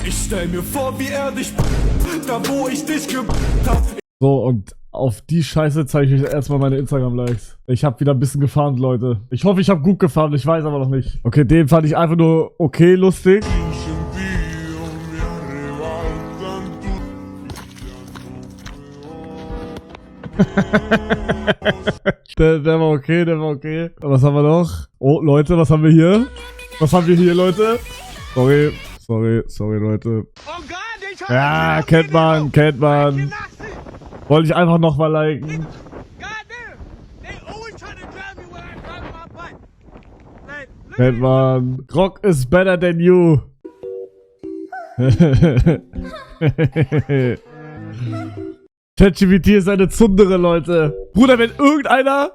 Ich stell mir vor, wie er dich da wo ich dich hab. So, und auf die Scheiße zeige ich euch erstmal meine Instagram-Likes. Ich habe wieder ein bisschen gefarmt, Leute. Ich hoffe, ich habe gut gefarmt, ich weiß aber noch nicht. Okay, den fand ich einfach nur okay lustig. der war okay, der war okay. Was haben wir noch? Oh, Leute, was haben wir hier? Was haben wir hier, Leute? Sorry, Leute. Ja, kennt man. Wollte ich einfach nochmal liken. Kennt man. Rock is better than you. ChatGPT ist eine Zundere, Leute. Bruder, wenn irgendeiner,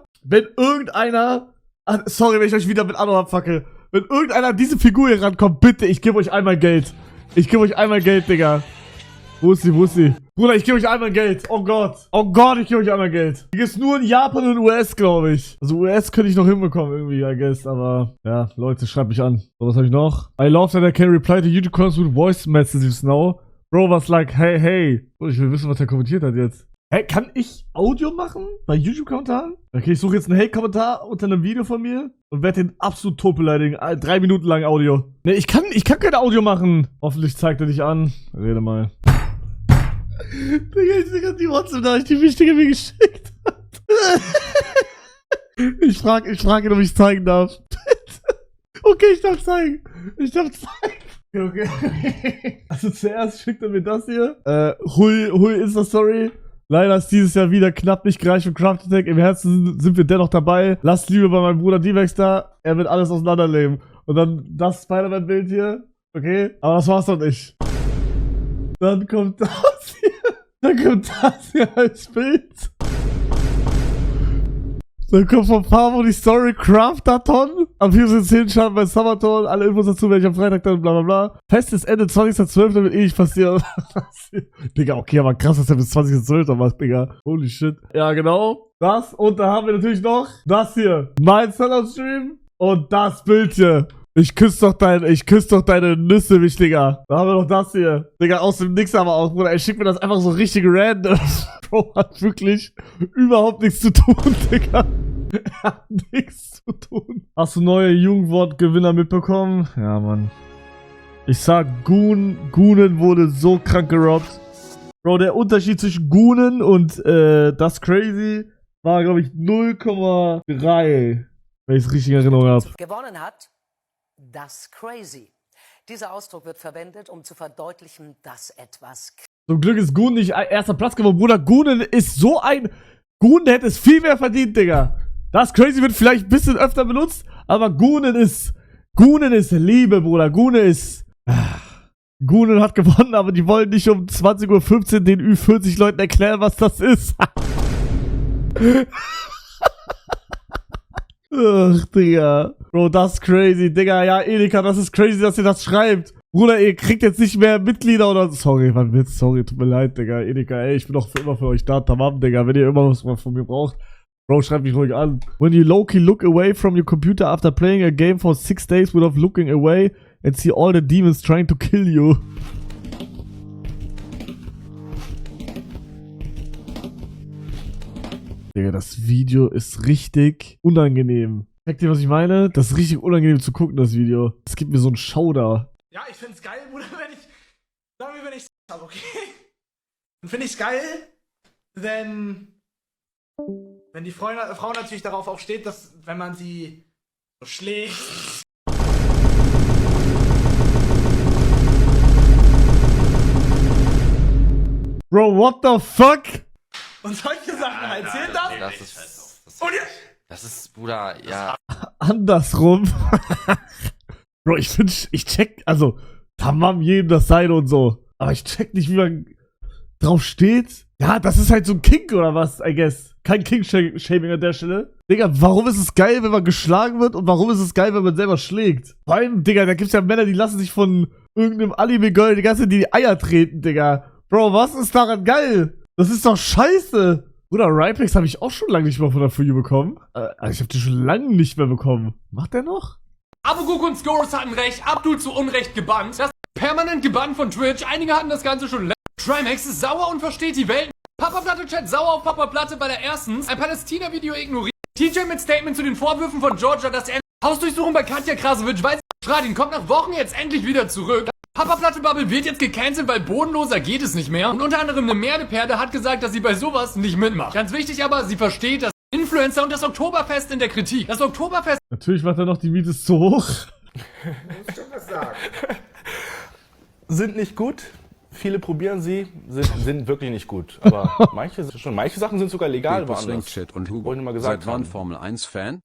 sorry, wenn ich euch wieder mit Anno abfacke. Wenn irgendeiner an diese Figur hier rankommt, bitte, ich gebe euch einmal Geld. Ich gebe euch einmal Geld, Digga. Wo ist sie? Bruder, ich gebe euch einmal Geld. Oh Gott, ich gebe euch einmal Geld. Die gibt's nur in Japan und US, glaube ich. Also US könnte ich noch hinbekommen irgendwie, I guess. Aber ja, Leute, schreibt mich an. So, was habe ich noch? I love that I can reply to YouTube comments with voice messages now. Bro, was like, hey. Oh, ich will wissen, was er kommentiert hat jetzt. Hey, kann ich Audio machen bei YouTube-Kommentaren? Okay, ich suche jetzt einen Hate-Kommentar unter einem Video von mir und werde den absolut tot beleidigen. 3 Minuten lang Audio. Ne, ich kann kein Audio machen. Hoffentlich zeigt er dich an. Rede mal. Digga, ich sehe gerade die WhatsApp-Nachricht, die wichtige mir geschickt hat. Ich frag ihn, ob ich zeigen darf. Okay, ich darf zeigen. Okay. Also zuerst schickt er mir das hier. Hui Insta-Story. Leider ist dieses Jahr wieder knapp nicht gereicht für Craft Attack. Im Herzen sind wir dennoch dabei. Lasst Liebe bei meinem Bruder D-Max da. Er wird alles auseinandernehmen. Und dann das Spider-Man-Bild hier. Okay? Aber das war's doch nicht. Dann kommt das hier als Bild. Dann kommt von Favo die Story Craftathon. Am 14.10. starten bei Summerton. Alle Infos dazu werde ich am Freitag dann bla bla bla. Fest ist Ende 20.12. damit nicht passieren. Digga, okay, aber krass, dass er bis 20.12. macht, Digga. Holy shit. Ja, genau. Das. Und da haben wir natürlich noch das hier. Mein Sellout-Stream. Und das Bild hier. Ich küsse doch deine Nüsse, mich, Digga. Da haben wir noch das hier. Digga, aus dem Nix aber auch, Bruder. Er schickt mir das einfach so richtig random. Bro, hat wirklich überhaupt nichts zu tun, Digga. Er hat nichts zu tun. Hast du neue Jugendwortgewinner mitbekommen? Ja, Mann. Ich sag, Goonen wurde so krank gerobbt. Bro, der Unterschied zwischen Goonen und das Crazy war, glaube ich, 0,3. Wenn ich es richtig in Erinnerung habe. Gewonnen hat das Crazy. Dieser Ausdruck wird verwendet, um zu verdeutlichen, dass etwas... Zum Glück ist Goonen nicht erster Platz geworden, Bruder. Goonen ist so ein... Goonen hätte es viel mehr verdient, Digga. Das Crazy wird vielleicht ein bisschen öfter benutzt, aber Goonen ist Liebe, Bruder. Goonen hat gewonnen, aber die wollen nicht um 20:15 Uhr den Ü40 Leuten erklären, was das ist. Ach, Digga. Bro, das ist crazy. Digga, ja, Edeka, das ist crazy, dass ihr das schreibt. Bruder, ihr kriegt jetzt nicht mehr Mitglieder oder... Sorry, war ein Witz, sorry, tut mir leid, Digga. Edeka, ey, ich bin doch für immer für euch da. Tamam, Digga, wenn ihr immer was von mir braucht. Bro, schreibt mich ruhig an. When you low-key look away from your computer after playing a game for 6 days without looking away and see all the demons trying to kill you. Digga, das Video ist richtig unangenehm. Checkt ihr, was ich meine? Das ist richtig unangenehm zu gucken, das Video. Das gibt mir so einen Schauder. Ja, ich find's geil, Bruder, wenn ich hab, okay? Dann find ich's geil, wenn die Frau natürlich darauf auch steht, dass, wenn man sie so schlägt. Bro, what the fuck? Und solche Sachen halt. Zählt das? Das ist, Bruder, ja. Andersrum. Bro, ich check, also, tamam, jedem das Seine und so. Aber ich check nicht, wie man drauf steht. Ja, das ist halt so ein Kink oder was, I guess. Kein Kink-Shaming an der Stelle. Digga, warum ist es geil, wenn man geschlagen wird und warum ist es geil, wenn man selber schlägt? Vor allem, Digga, da gibt's ja Männer, die lassen sich von irgendeinem Anime-Girl die ganze Zeit in die Eier treten, Digga. Bro, was ist daran geil? Das ist doch scheiße. Bruder, Rypex habe ich auch schon lange nicht mehr von der For You bekommen. Also ich habe die schon lange nicht mehr bekommen. Macht der noch? Abuguk und Scoros hatten recht, Abdul zu Unrecht gebannt. permanent gebannt von Twitch. Einige hatten das Ganze schon. Trimax ist sauer und versteht die Welt. Papa Platte Chat sauer auf Papa Platte, weil er erstens ein Palästina-Video ignoriert. TJ mit Statement zu den Vorwürfen von Georgia, dass er Hausdurchsuchung bei Katja Krasowitsch weiß. Stradin kommt nach Wochen jetzt endlich wieder zurück. Papa Platte Bubble wird jetzt gecancelt, weil bodenloser geht es nicht mehr. Und unter anderem eine Merdeperde hat gesagt, dass sie bei sowas nicht mitmacht. Ganz wichtig aber, sie versteht, dass Influencer und das Oktoberfest in der Kritik. Das Oktoberfest... Natürlich macht er noch die Miete zu hoch. Muss schon was sagen. Sind nicht gut. Viele probieren sie, sind wirklich nicht gut. Aber manche Sachen sind sogar legal woanders. Und Hugo, wollte mal gesagt seit wann Formel 1 Fan?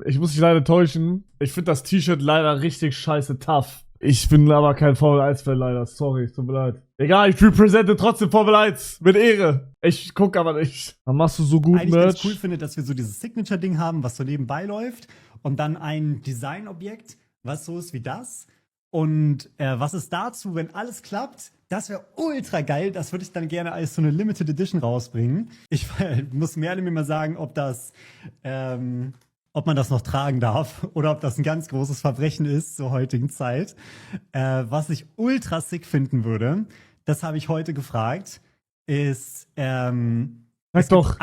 Ich muss dich leider täuschen. Ich finde das T-Shirt leider richtig scheiße tough. Ich bin aber kein Formel 1-Fan leider. Sorry, tut mir leid. Egal, ich represente trotzdem Formel 1. Mit Ehre. Ich guck aber nicht. Dann machst du so gut eigentlich Merch. ganz cool finde, dass wir so dieses Signature-Ding haben, was so nebenbei läuft. Und dann ein Designobjekt, was so ist wie das. Und was ist dazu, wenn alles klappt? Das wäre ultra geil. Das würde ich dann gerne als so eine Limited Edition rausbringen. Ich muss Merlin mir mal sagen, ob man das noch tragen darf oder ob das ein ganz großes Verbrechen ist zur heutigen Zeit. Was ich ultra sick finden würde, das habe ich heute gefragt, ist Sag doch.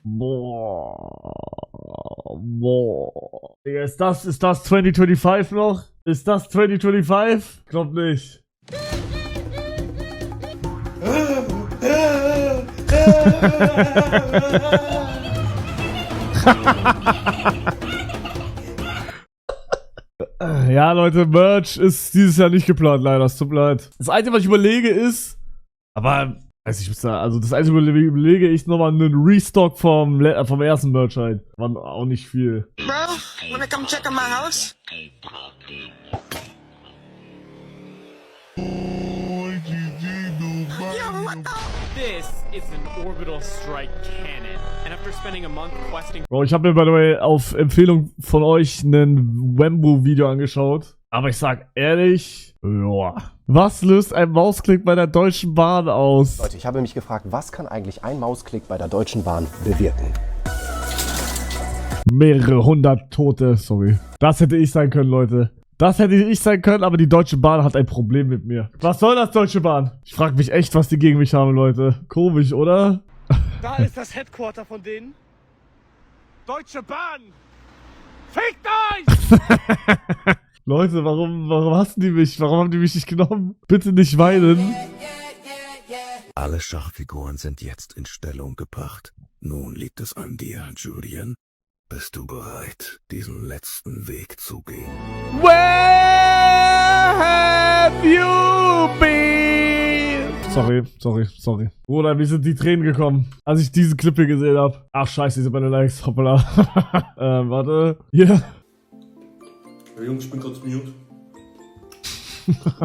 Boah. Digga, ist das 2025 noch? Ist das 2025? Glaub nicht. Ja, Leute, Merch ist dieses Jahr nicht geplant, leider. Es tut mir leid. Das Einzige, was ich überlege, ist, aber, weiß ich, also das Einzige, was ich überlege, ist nochmal einen Restock vom ersten Merch ein. War auch nicht viel. Bro, wanna come check out my house? This is an orbital strike cannon. And after spending a month questing... Bro, ich habe mir, by the way, auf Empfehlung von euch ein Wembo-Video angeschaut. Aber ich sag ehrlich, ja. Was löst ein Mausklick bei der Deutschen Bahn aus? Leute, ich habe mich gefragt, was kann eigentlich ein Mausklick bei der Deutschen Bahn bewirken? Mehrere hundert Tote, sorry. Das hätte ich sein können, Leute. Das hätte ich sein können, aber die Deutsche Bahn hat ein Problem mit mir. Was soll das, Deutsche Bahn? Ich frage mich echt, was die gegen mich haben, Leute. Komisch, oder? Da ist das Headquarter von denen. Deutsche Bahn! Fickt euch! Leute, warum hassen die mich? Warum haben die mich nicht genommen? Bitte nicht weinen. Alle Schachfiguren sind jetzt in Stellung gebracht. Nun liegt es an dir, Julian. Bist du bereit, diesen letzten Weg zu gehen? Where have you been? Sorry. Bruder, mir sind die Tränen gekommen, als ich diesen Clip hier gesehen habe. Ach scheiße, diese meine Likes. Hoppala. Warte. Hier. Hey Jungs, ich bin kurz mute.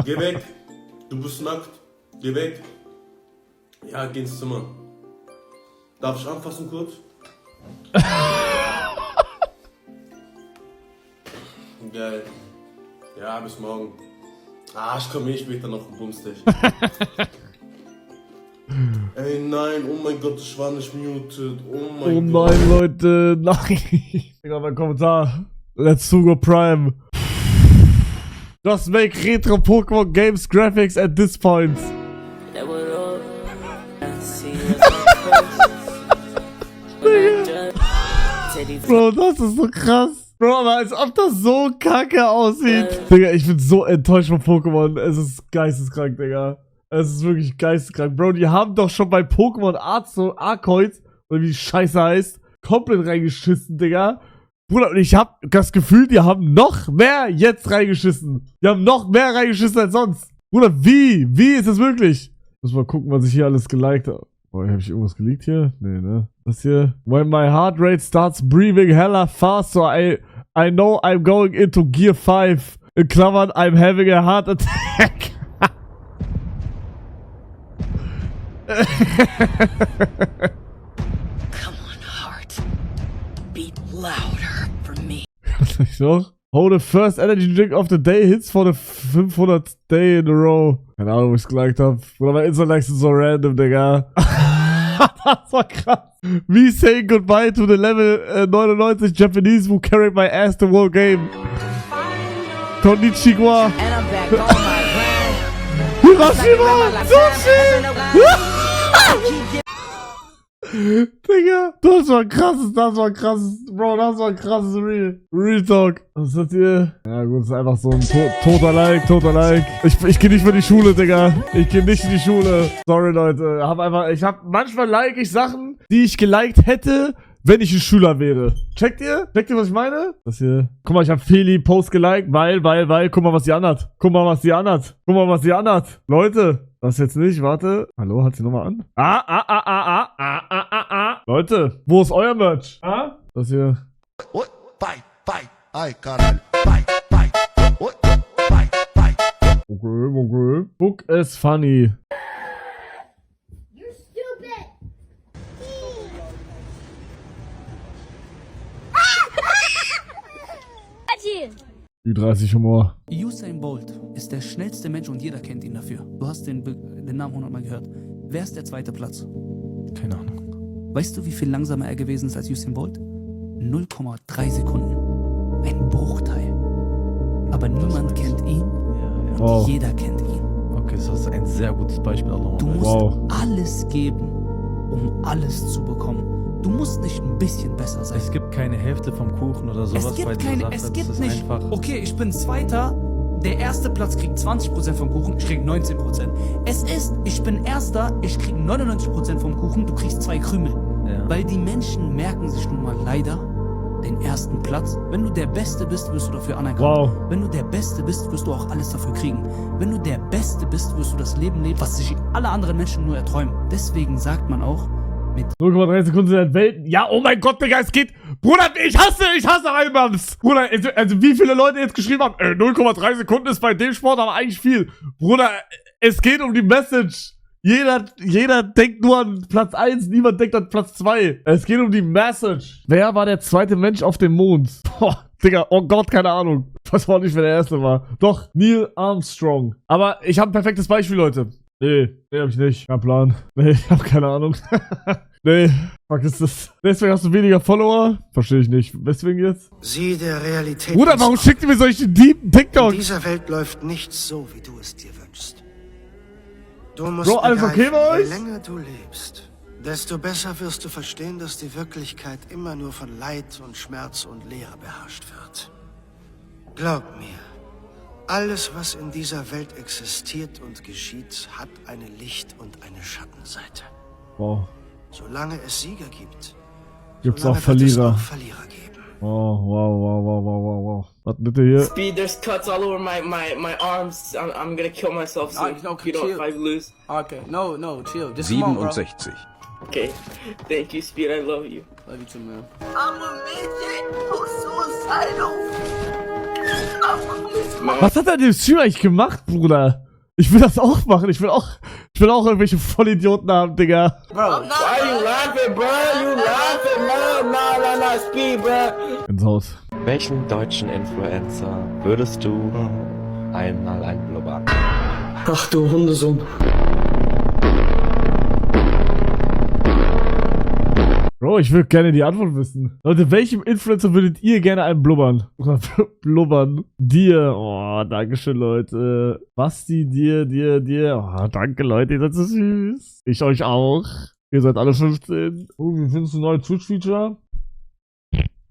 Geh weg. Du bist nackt. Geh weg. Ja, geh ins Zimmer. Darf ich anfassen kurz? Geil. Ja, bis morgen. Ah, ich komme später noch und bumst dich. Ey, nein, oh mein Gott, ich war nicht muted. Oh mein Gott. Nein, Leute, nein. Digga, mein Kommentar. Let's go Prime. Just make retro Pokémon games graphics at this point. Bro, das ist so krass. Bro, aber als ob das so kacke aussieht. Digga, ich bin so enttäuscht von Pokémon. Es ist geisteskrank, Digga. Es ist wirklich geisteskrank. Bro, die haben doch schon bei Pokémon Arceus, oder wie die Scheiße heißt, komplett reingeschissen, Digga. Bruder, und ich hab das Gefühl, die haben noch mehr jetzt reingeschissen. Die haben noch mehr reingeschissen als sonst. Bruder, wie? Wie ist das möglich? Muss mal gucken, was ich hier alles geliked habe. Oh, hab ich irgendwas geleakt hier? Nee, ne? Das hier. When my heart rate starts breathing hella fast, so I know I'm going into Gear 5. In Klammern, I'm having a heart attack. Come on, heart. Beat louder for me. Was noch? Oh, the first energy drink of the day hits for the 500th day in a row. Keine Ahnung, wo ich's geliked hab. Oder mein Insta-Likes sind so random, Digga. Das war krass. Me saying goodbye to the level 99 Japanese who carried my ass the whole game. Konnichiwa. And I'm back on my grind. Hirashi-Mann! Sushi! Digga, das war krasses, Bro, das war krasses Real Talk. Was ist das hier? Ja gut, das ist einfach so ein toter Like. Ich geh nicht mehr in die Schule, Digga. Ich geh nicht in die Schule. Sorry, Leute. Manchmal like ich Sachen, die ich geliked hätte, wenn ich ein Schüler wäre. Checkt ihr, was ich meine? Das hier. Guck mal, ich habe Feli Post geliked, weil. Guck mal, was sie anhat. Leute. Das jetzt nicht, warte. Hallo, hat sie nochmal an? Leute, wo ist euer Merch? Das hier. Okay. Book is funny. Ü30 Humor. Usain Bolt ist der schnellste Mensch und jeder kennt ihn dafür. Du hast den Namen 100 Mal gehört. Wer ist der zweite Platz? Keine Ahnung. Weißt du, wie viel langsamer er gewesen ist als Usain Bolt? 0,3 Sekunden. Ein Bruchteil. Aber niemand kennt ihn und jeder kennt ihn. Okay, das ist ein sehr gutes Beispiel. Du musst alles geben, um alles zu bekommen. Du musst nicht ein bisschen besser sein. Es gibt keine Hälfte vom Kuchen oder sowas. Es gibt nicht. Okay, ich bin Zweiter. Der erste Platz kriegt 20% vom Kuchen, ich krieg 19%. Ich bin Erster, ich krieg 99% vom Kuchen, du kriegst 2 Krümel. Ja. Weil die Menschen merken sich nun mal leider den ersten Platz. Wenn du der Beste bist, wirst du dafür anerkannt. Wenn du der Beste bist, wirst du auch alles dafür kriegen. Wenn du der Beste bist, wirst du das Leben leben, was sich alle anderen Menschen nur erträumen. Deswegen sagt man auch, mit 0,3 Sekunden sind Welten. Ja, oh mein Gott, Digga, es geht. Bruder, ich hasse Einmanns. Bruder, also wie viele Leute jetzt geschrieben haben, 0,3 Sekunden ist bei dem Sport aber eigentlich viel. Bruder, es geht um die Message. Jeder denkt nur an Platz 1, niemand denkt an Platz 2. Es geht um die Message. Wer war der zweite Mensch auf dem Mond? Boah, Digga, oh Gott, keine Ahnung. Das war nicht, wer der erste war. Doch, Neil Armstrong. Aber ich habe ein perfektes Beispiel, Leute. Nee, hab ich nicht. Kein Plan. Nee, ich hab keine Ahnung. Nee, fuck ist das. Deswegen hast du weniger Follower? Verstehe ich nicht. Weswegen jetzt? Sieh der Realität. Bruder, warum schickt ihr mir solche deepen TikToks? In dieser Welt läuft nichts so, wie du es dir wünschst. Du musst Bro, alles okay bei euch? Je länger du lebst, desto besser wirst du verstehen, dass die Wirklichkeit immer nur von Leid und Schmerz und Leere beherrscht wird. Glaub mir. Alles, was in dieser Welt existiert und geschieht, hat eine Licht- und eine Schattenseite. Wow. Solange es Sieger gibt, gibt's auch Verlierer. Oh, wow. Was bitte hier? Speed, there's cuts all over my arms. I'm gonna kill myself soon. If I lose. Okay, no, chill. Just 67. Okay, thank you, Speed. I love you. Love you too, man. I'm a midget who's suicidal. Was hat er dem Stream eigentlich gemacht, Bruder? Ich will das auch machen. Ich will auch irgendwelche Vollidioten haben, Digga. Bro, why you laughing, bro? You laughing, man? Nah, Speed, bro. Ins Haus. Welchen deutschen Influencer würdest du einmal einblubbern? Ach du Hundesohn. Bro, ich würde gerne die Antwort wissen. Leute, welchem Influencer würdet ihr gerne einen blubbern? Oder blubbern? Dir. Oh, dankeschön, Leute. Basti, dir. Oh, danke, Leute, ihr seid so süß. Ich euch auch. Ihr seid alle 15. Oh, wie findest du neue Twitch-Feature?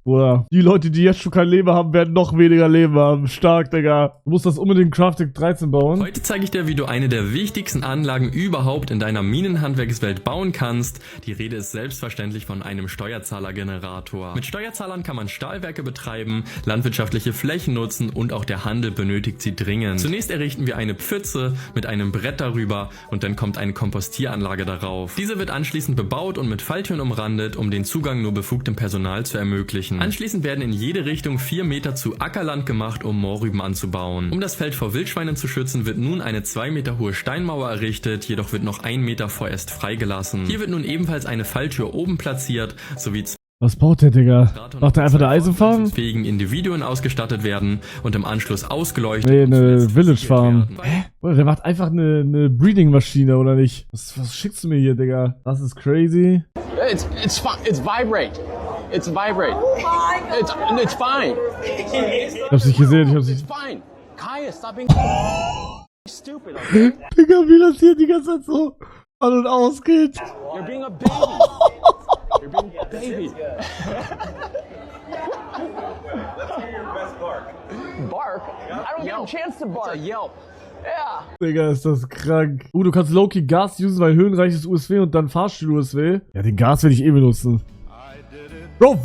Bruder, die Leute, die jetzt schon kein Leben haben, werden noch weniger Leben haben. Stark, Digga. Du musst das unbedingt Crafting 13 bauen. Heute zeige ich dir, wie du eine der wichtigsten Anlagen überhaupt in deiner Minenhandwerkswelt bauen kannst. Die Rede ist selbstverständlich von einem Steuerzahlergenerator. Mit Steuerzahlern kann man Stahlwerke betreiben, landwirtschaftliche Flächen nutzen und auch der Handel benötigt sie dringend. Zunächst errichten wir eine Pfütze mit einem Brett darüber und dann kommt eine Kompostieranlage darauf. Diese wird anschließend bebaut und mit Falltüren umrandet, um den Zugang nur befugtem Personal zu ermöglichen. Anschließend werden in jede Richtung 4 Meter zu Ackerland gemacht, um Mohrrüben anzubauen. Um das Feld vor Wildschweinen zu schützen, wird nun eine 2 Meter hohe Steinmauer errichtet, jedoch wird noch 1 Meter vorerst freigelassen. Hier wird nun ebenfalls eine Falltür oben platziert, sowie was baut der, Digga? Macht der einfach eine Eisenfarm? Fähigen Individuen ausgestattet werden und im Anschluss ausgeleuchtet. Nee, eine Village Farm. Hä? Oder der macht einfach eine Breeding-Maschine, oder nicht? Was schickst du mir hier, Digga? Das ist crazy. It's vibrate. It's vibrate. Oh my God. It's fine. Ich hab's nicht gesehen, It's fine. Kaya, stop being... stupid, okay? Digga, wie das hier die ganze Zeit so an und aus geht. You're being a baby. You're being a baby. Bark? I don't get a chance to bark. It's a yelp. Yeah. Digga, ist das krank. Du kannst Low-Key Gas usen, weil höhenreiches USW und dann Fahrstuhl-USW. Ja, den Gas will ich eh benutzen. Bro,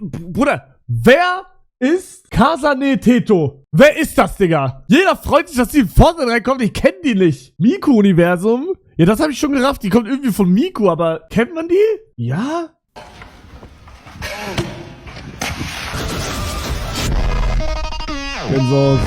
Bruder, wer ist Kasane Teto? Wer ist das, Digga? Jeder freut sich, dass die in Fortnite reinkommt. Ich kenne die nicht. Miku-Universum? Ja, das habe ich schon gerafft. Die kommt irgendwie von Miku, aber kennt man die? Ja? Gänsehaut.